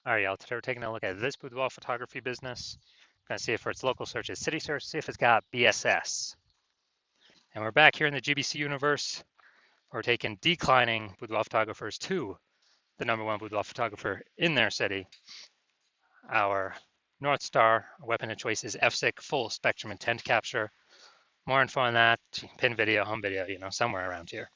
All right, y'all. Today we're taking a look at this boudoir photography business. We're going to see if for its local search is city search, see if it's got BSS. And we're back here in the GBC universe. We're taking declining boudoir photographers to the #1 boudoir photographer in their city. Our North Star weapon of choice is FSIC full spectrum intent capture. More info on that, pin video, home video, somewhere around here.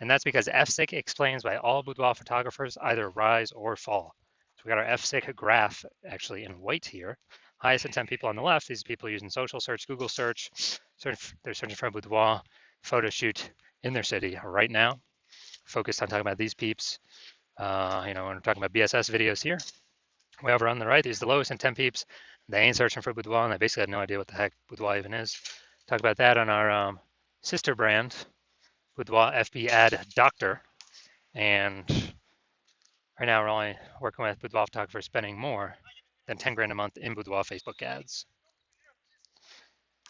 And that's because FSIC explains why all boudoir photographers either rise or fall. So we got our FSIC graph actually in white here. Highest intent people on the left, these people using social search, Google search. They're searching for a boudoir photo shoot in their city right now. Focused on talking about these peeps. When we're talking about BSS videos here. Way over on the right, these are the lowest intent peeps. They ain't searching for boudoir, and they basically have no idea what the heck boudoir even is. Talk about that on our sister brand, Boudoir FB Ad Doctor. And right now we're only working with boudoir photographers spending more than 10 grand a month in boudoir Facebook ads.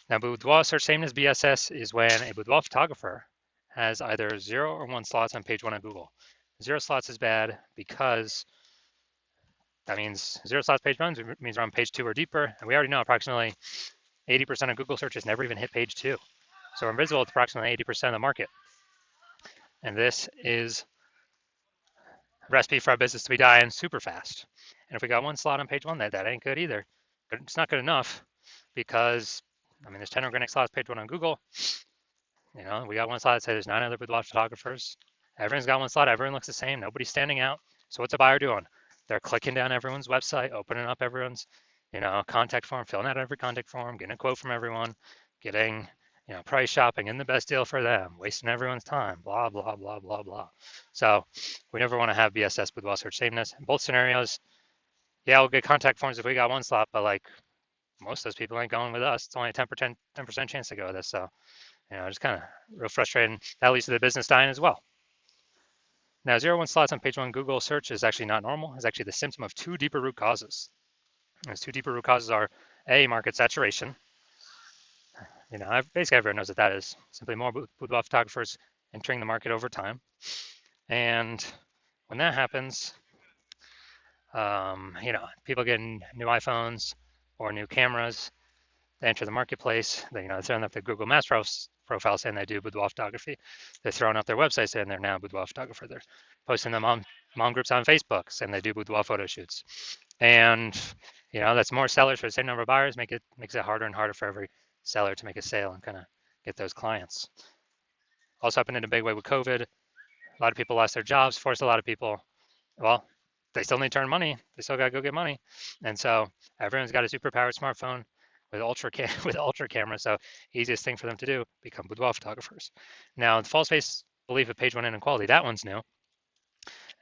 Now, boudoir search same as BSS is when a boudoir photographer has either 0 or 1 slots on page 1 on Google. 0 slots is bad because that means 0 slots page 1 means we're on page 2 or deeper, and we already know approximately 80% of Google searches never even hit page 2. So we're invisible to approximately 80% of the market. And this is a recipe for our business to be dying super fast. And if we got 1 slot on page 1, that ain't good either. But it's not good enough because, there's 10 organic slots page 1 on Google. We got 1 slot that says there's 9 other boudoir photographers. Everyone's got 1 slot. Everyone looks the same. Nobody's standing out. So what's a buyer doing? They're clicking down everyone's website, opening up everyone's, contact form, filling out every contact form, getting a quote from everyone, getting, price shopping and the best deal for them, wasting everyone's time, blah, blah, blah, blah, blah. So we never want to have BSS boudoir search sameness. In both scenarios, yeah, we'll get contact forms if we got 1 slot, but like most of those people ain't going with us. It's only a 10% chance to go with us. So, just kind of real frustrating. That leads to the business dying as well. Now, 0-1 slots on page 1 Google search is actually not normal. It's actually the symptom of 2 deeper root causes. Those 2 deeper root causes are A, market saturation. Basically everyone knows what that is. Simply more boudoir photographers entering the market over time. And when that happens, people getting new iPhones or new cameras, they enter the marketplace. They're throwing up their Google Maps profile saying they do boudoir photography. They're throwing up their website saying they're now a boudoir photographer. They're posting them on mom groups on Facebook saying they do boudoir photo shoots. And that's more sellers for the same number of buyers. Makes it harder and harder for every seller to make a sale and kind of get those clients. Also happened in a big way with COVID. A lot of people lost their jobs, forced a lot of people, well, they still need to earn money. They still got to go get money. And so everyone's got a super powered smartphone with ultra camera. So easiest thing for them to do, become boudoir photographers. Now, the false face belief of page 1 inequality, that one's new.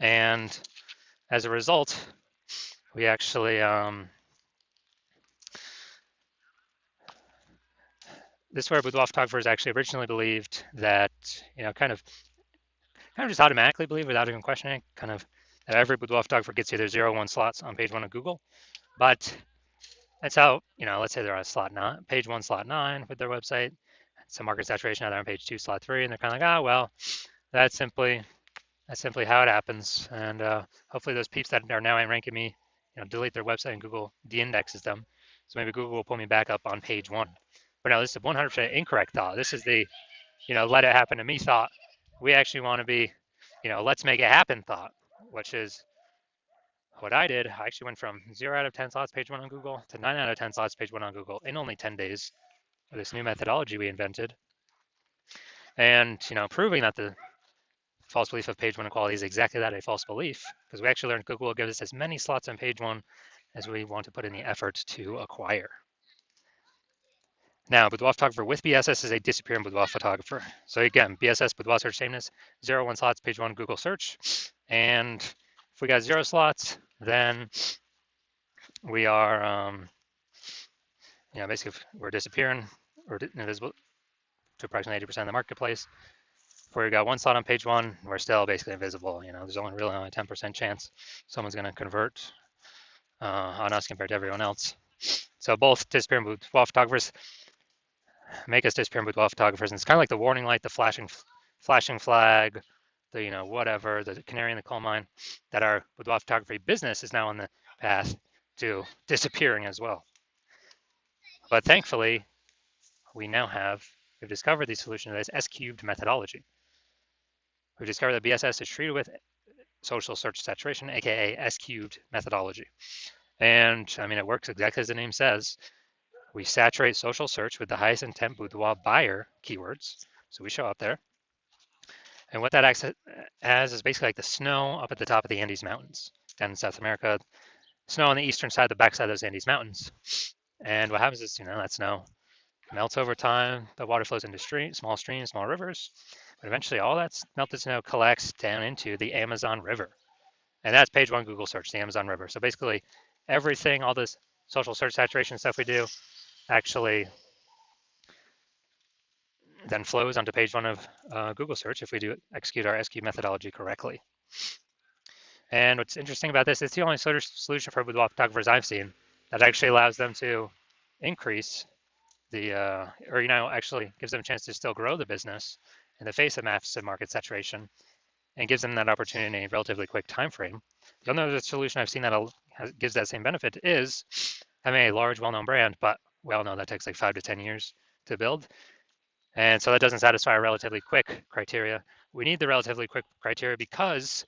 And as a result, we actually, this is where boudoir photographers actually originally believed that, kind of just automatically believe without even questioning, kind of that every boudoir photographer gets either 0-1 slots on page 1 of Google. But that's how, let's say they're on slot 9, page 1, slot 9 with their website. Some market saturation, now they're on page 2, slot 3, and they're kind of like, well, that's simply how it happens. And hopefully those peeps that are now ranking me, delete their website and Google de-indexes them. So maybe Google will pull me back up on page 1. But no, this is a 100% incorrect thought. This is the, let it happen to me thought. We actually want to be, let's make it happen thought, which is what I did. I actually went from 0 out of 10 slots page 1 on Google to 9 out of 10 slots page 1 on Google in only 10 days with this new methodology we invented. And, proving that the false belief of page 1 equality is exactly that, a false belief, because we actually learned Google will give us as many slots on page 1 as we want to put in the effort to acquire. Now, boudoir photographer with BSS is a disappearing boudoir photographer. So again, BSS, boudoir search sameness, 0-1 slots, page 1 Google search. And if we got 0 slots, then we are, basically we're disappearing, we're invisible to approximately 80% of the marketplace. If we got 1 slot on page 1, we're still basically invisible. There's only 10% chance someone's going to convert on us compared to everyone else. So both disappearing boudoir photographers make us disappearing boudoir photographers. And it's kind of like the warning light, the flashing flag, the whatever, the canary in the coal mine, that our boudoir photography business is now on the path to disappearing as well. But thankfully, we've discovered the solution to this S-cubed methodology. We've discovered that BSS is treated with social search saturation, aka S-cubed methodology. And I mean, it works exactly as the name says. We saturate social search with the highest intent boudoir buyer keywords. So we show up there. And what that acts as is basically like the snow up at the top of the Andes Mountains down in South America, snow on the eastern side, the backside of those Andes Mountains. And what happens is, that snow melts over time. The water flows into small streams, small rivers. But eventually all that melted snow collects down into the Amazon River. And that's page one Google search, the Amazon River. So basically everything, all this social search saturation stuff we do actually then flows onto page one of Google search if we do execute our SQ methodology correctly. And what's interesting about this, it's the only solution for boudoir photographers I've seen that actually allows them to increase the, actually gives them a chance to still grow the business in the face of massive market saturation and gives them that opportunity in a relatively quick time frame. The only other solution I've seen that gives that same benefit is having a large, well-known brand, but we all know that takes like 5 to 10 years to build. And so that doesn't satisfy our relatively quick criteria. We need the relatively quick criteria because,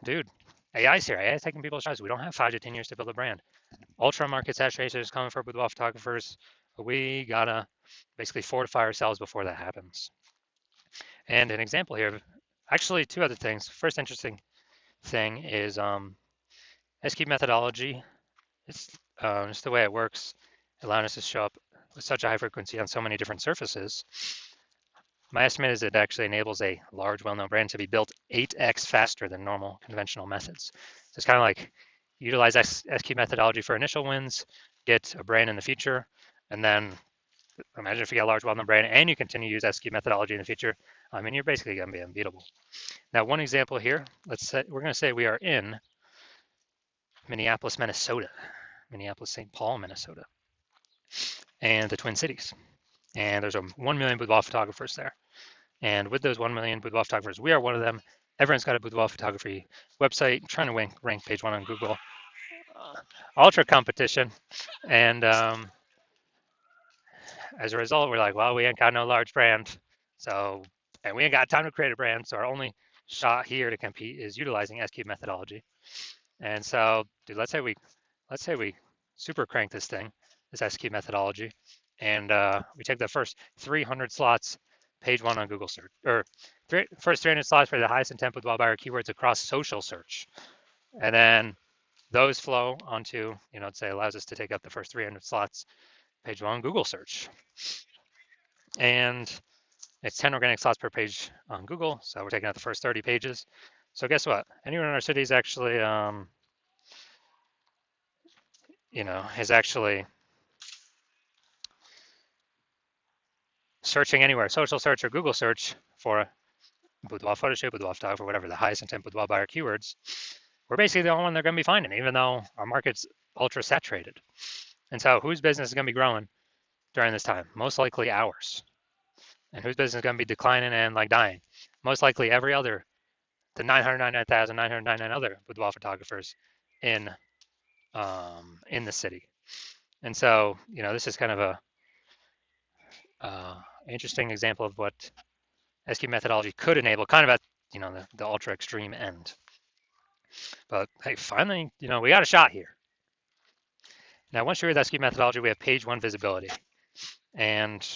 dude, AI's here. AI is taking people's jobs. We don't have 5 to 10 years to build a brand. Ultra market saturation is coming for boudoir photographers. We gotta basically fortify ourselves before that happens. And an example here, actually 2 other things. First interesting thing is SQ methodology. It's just the way it works, allowing us to show up with such a high frequency on so many different surfaces. My estimate is it actually enables a large, well-known brand to be built 8x faster than normal conventional methods. So it's kind of like utilize SQ methodology for initial wins, get a brand in the future, and then imagine if you get a large, well-known brand and you continue to use SQ methodology in the future. I mean, you're basically going to be unbeatable. Now, one example here, we're going to say we are in Minneapolis, Minnesota, Minneapolis-St. Paul, Minnesota, and the Twin Cities. And there's 1 million boudoir photographers there. And with those 1 million boudoir photographers, we are one of them. Everyone's got a boudoir photography website, trying to rank page one on Google. Ultra competition. And as a result, we're like, well, we ain't got no large brand. And we ain't got time to create a brand. So our only shot here to compete is utilizing SQ methodology. And so, dude, let's say we super crank this thing, this SQ methodology, and we take the first 300 slots, page one on Google search, or first 300 slots for the highest intent boudoir buyer keywords across social search, and then those flow onto, let's say allows us to take up the first 300 slots, page one on Google search, and it's 10 organic slots per page on Google, so we're taking out the first 30 pages. So guess what? Anyone in our city is actually is actually searching anywhere, social search or Google search for boudoir photo shoot, boudoir photographer, whatever, the highest intent boudoir buyer keywords, we're basically the only one they're going to be finding, even though our market's ultra saturated. And so whose business is going to be growing during this time? Most likely ours. And whose business is going to be declining and like dying? Most likely the 999,999 other boudoir photographers in the city. And so, this is kind of a interesting example of what SQ methodology could enable, kind of at the ultra extreme end. But hey, finally, we got a shot here. Now, once you're with SQ methodology, we have page one visibility. And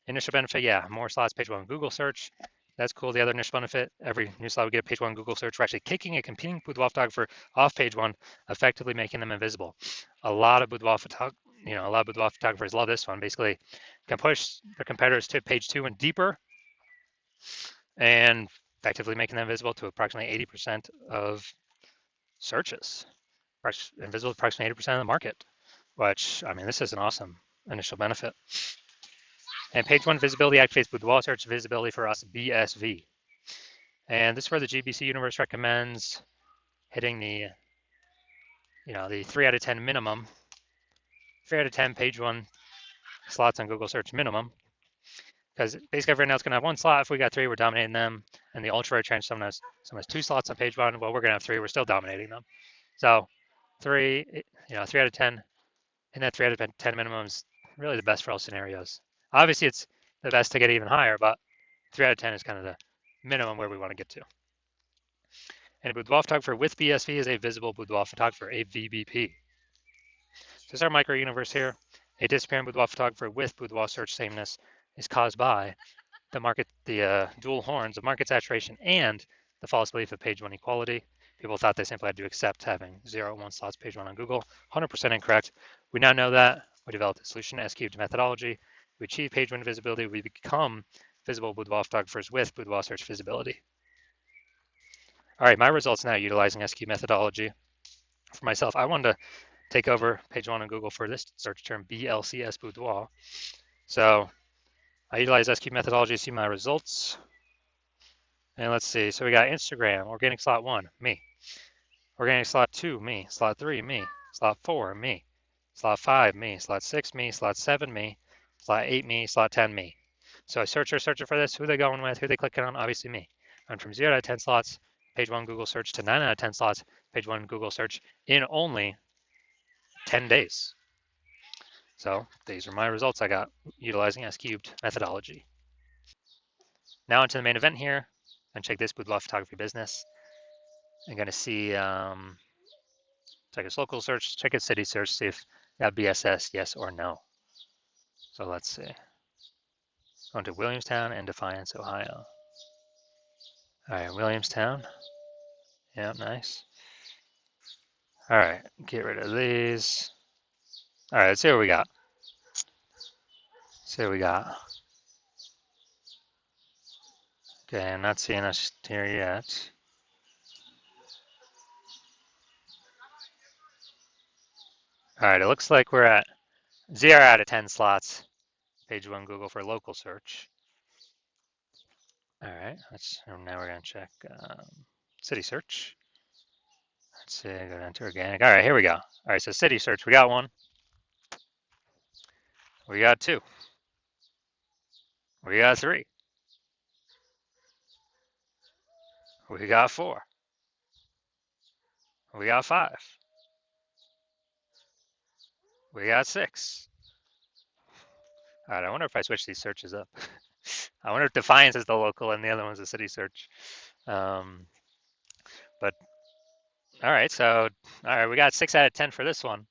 initial benefit, yeah, more slots, page one Google search. That's cool. The other initial benefit, every new slot we get a page one Google search, we're actually kicking a competing boudoir photographer off page one, effectively making them invisible. A lot of boudoir photographers love this one. Basically, can push their competitors to page two and deeper, and effectively making them visible to approximately 80% of searches, invisible to approximately 80% of the market, which, I mean, this is an awesome initial benefit. And page one visibility activates boudoir search visibility for us, BSV. And this is where the GBC universe recommends hitting the 3 out of 10 minimum, 3 out of 10 page one slots on Google search minimum. because basically everyone else is going to have one slot. If we got three, we're dominating them. And the ultra right range, someone has two slots on page one. Well, we're going to have three. We're still dominating them. So three, 3 out of 10, and that 3 out of 10 minimum is really the best for all scenarios. Obviously, it's the best to get even higher, but 3 out of 10 is kind of the minimum where we want to get to. And a boudoir photographer with BSV is a visible boudoir photographer, a VBP. So this is our micro universe here. A disappearing boudoir photographer with boudoir search sameness is caused by the dual horns of market saturation and the false belief of page one equality. People thought they simply had to accept having 0 and 1 slots page one on Google. 100% incorrect. We now know that. We developed a solution, S-cubed methodology. We achieve page one visibility. We become visible boudoir photographers with boudoir search visibility. All right, my results now utilizing S-cubed methodology. For myself, I wanted to take over page one on Google for this search term, BLCS boudoir. So I utilize S-cubed methodology to see my results. And let's see, so we got Instagram, organic slot 1, me. Organic slot 2, me. Slot 3, me. Slot 4, me. Slot 5, me. Slot 6, me. Slot 7, me. Slot 8, me. Slot 10, me. So I searching for this, who they going with, who they clicking on, obviously me. I went from 0 out of 10 slots, page one Google search, to 9 out of 10 slots, page one Google search in only 10 days. So these are my results I got utilizing S-cubed methodology. Now into the main event here, and check this boudoir photography business. I'm going to see, check its local search, check its city search, see if that BSS, yes or no. So let's see. Going to Williamstown and Defiance, Ohio. All right, Williamstown. Yeah, nice. All right, get rid of these. All right, let's see what we got. See what we got. Okay, I'm not seeing us here yet. All right, it looks like we're at 0 out of 10 slots, page one Google for local search. All right, now we're gonna check city search. Let's see, go down to organic. All right, here we go. All right, so city search, we got 1. We got 2. We got 3. We got 4. We got 5. We got 6. All right, I wonder if I switch these searches up. I wonder if Defiance is the local and the other one's the city search. But all right, so we got 6 out of 10 for this one.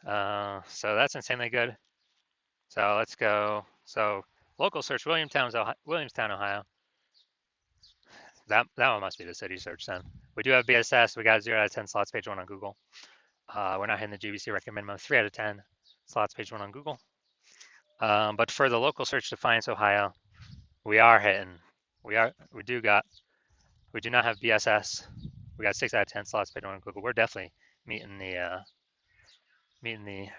So that's insanely good. So let's go. So local search, Williamstown, Ohio. That one must be the city search then. We do have BSS. We got 0 out of 10 slots, page one on Google. We're not hitting the GBC recommend minimum 3 out of 10 slots, page one on Google. But for the local search, Defiance, Ohio, we are hitting. We do not have BSS. We got 6 out of 10 slots, page one on Google. We're definitely meeting the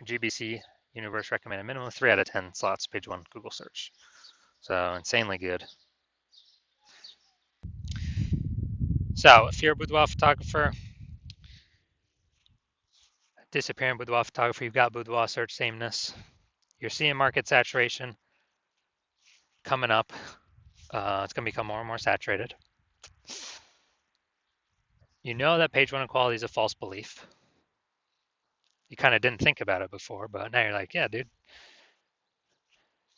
GBC universe recommended minimum 3 out of 10 slots, page one Google search. So insanely good. So if you're a boudoir photographer, disappearing boudoir photographer, you've got boudoir search sameness. You're seeing market saturation coming up. It's going to become more and more saturated. You know that page one equality is a false belief. You kind of didn't think about it before, but now you're like, yeah, dude.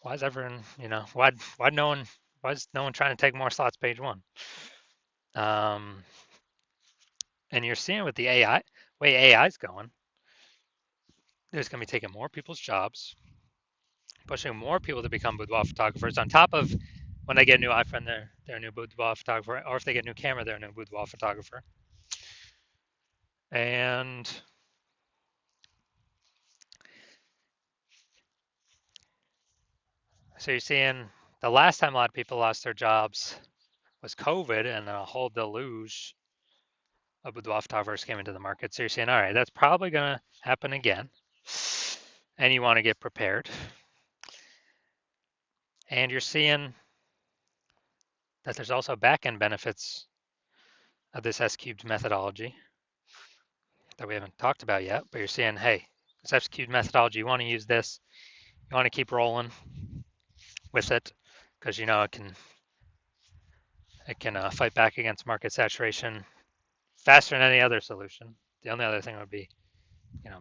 Why is everyone, why is no one trying to take more slots page one? And you're seeing with the way AI is going, there's going to be taking more people's jobs, pushing more people to become boudoir photographers on top of when they get a new iPhone, they're a new boudoir photographer, or if they get a new camera, they're a new boudoir photographer. And so you're seeing the last time a lot of people lost their jobs was COVID, and then a whole deluge of boudoir photographers came into the market. So you're saying, all right, that's probably going to happen again. And you want to get prepared. And you're seeing that there's also back-end benefits of this S-cubed methodology that we haven't talked about yet, but you're seeing, hey, this S-cubed methodology, you want to use this, you want to keep rolling with it. because it can fight back against market saturation faster than any other solution. The only other thing would be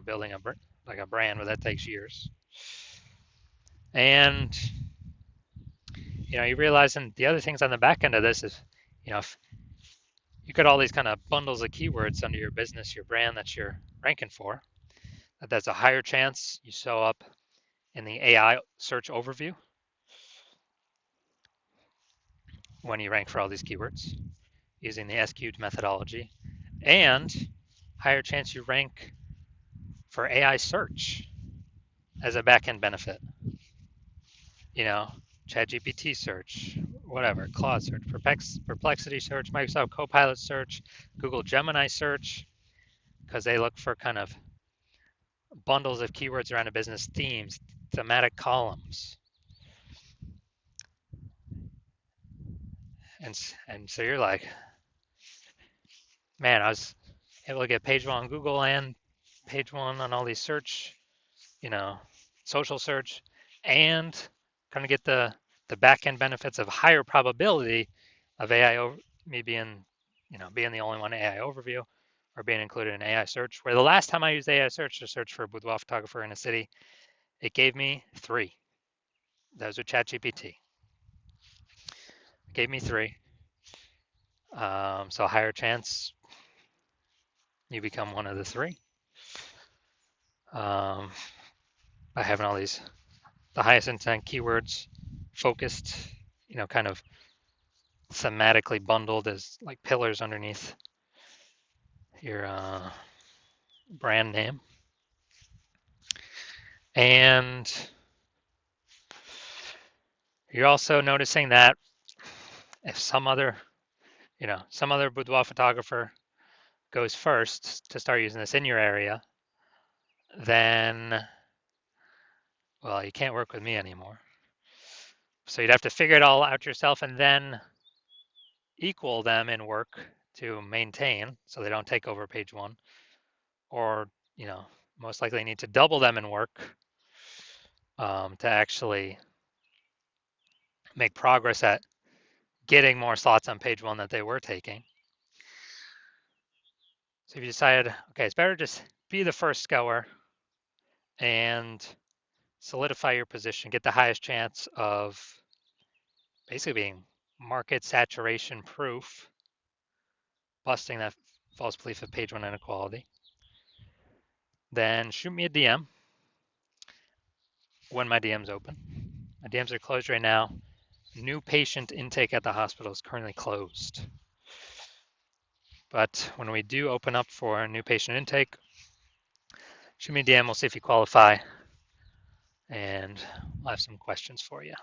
building like a brand, but that takes years. And you realize, and the other things on the back end of this is, if you got all these kind of bundles of keywords under your business, your brand that you're ranking for, that's a higher chance you show up in the AI search overview when you rank for all these keywords using the SQ'd methodology, and higher chance you rank for AI search as a backend benefit. ChatGPT search, whatever, Claude search, Perplexity search, Microsoft Copilot search, Google Gemini search, because they look for kind of bundles of keywords around a business, themes, thematic columns. And so you're like, man, I was able to get page one on Google and page one on all these search, social search, and kind of get the back end benefits of higher probability of AI me being the only one AI overview or being included in AI search. Where the last time I used AI search to search for a boudoir photographer in a city, it gave me 3. Those are ChatGPT. It gave me 3. So a higher chance you become one of the 3 by having all the highest intent keywords focused, kind of thematically bundled as like pillars underneath your brand name. And you're also noticing that if some other boudoir photographer goes first to start using this in your area, then, well, you can't work with me anymore. So you'd have to figure it all out yourself and then equal them in work to maintain so they don't take over page one, or, most likely need to double them in work to actually make progress at getting more slots on page one that they were taking. So if you decided, okay, it's better just be the first goer and solidify your position, get the highest chance of basically being market saturation proof, busting that false belief of page one inequality, then shoot me a DM when my DM's open. My DMs are closed right now. New patient intake at the hospital is currently closed. But when we do open up for a new patient intake, shoot me a DM, we'll see if you qualify, and I'll have some questions for you.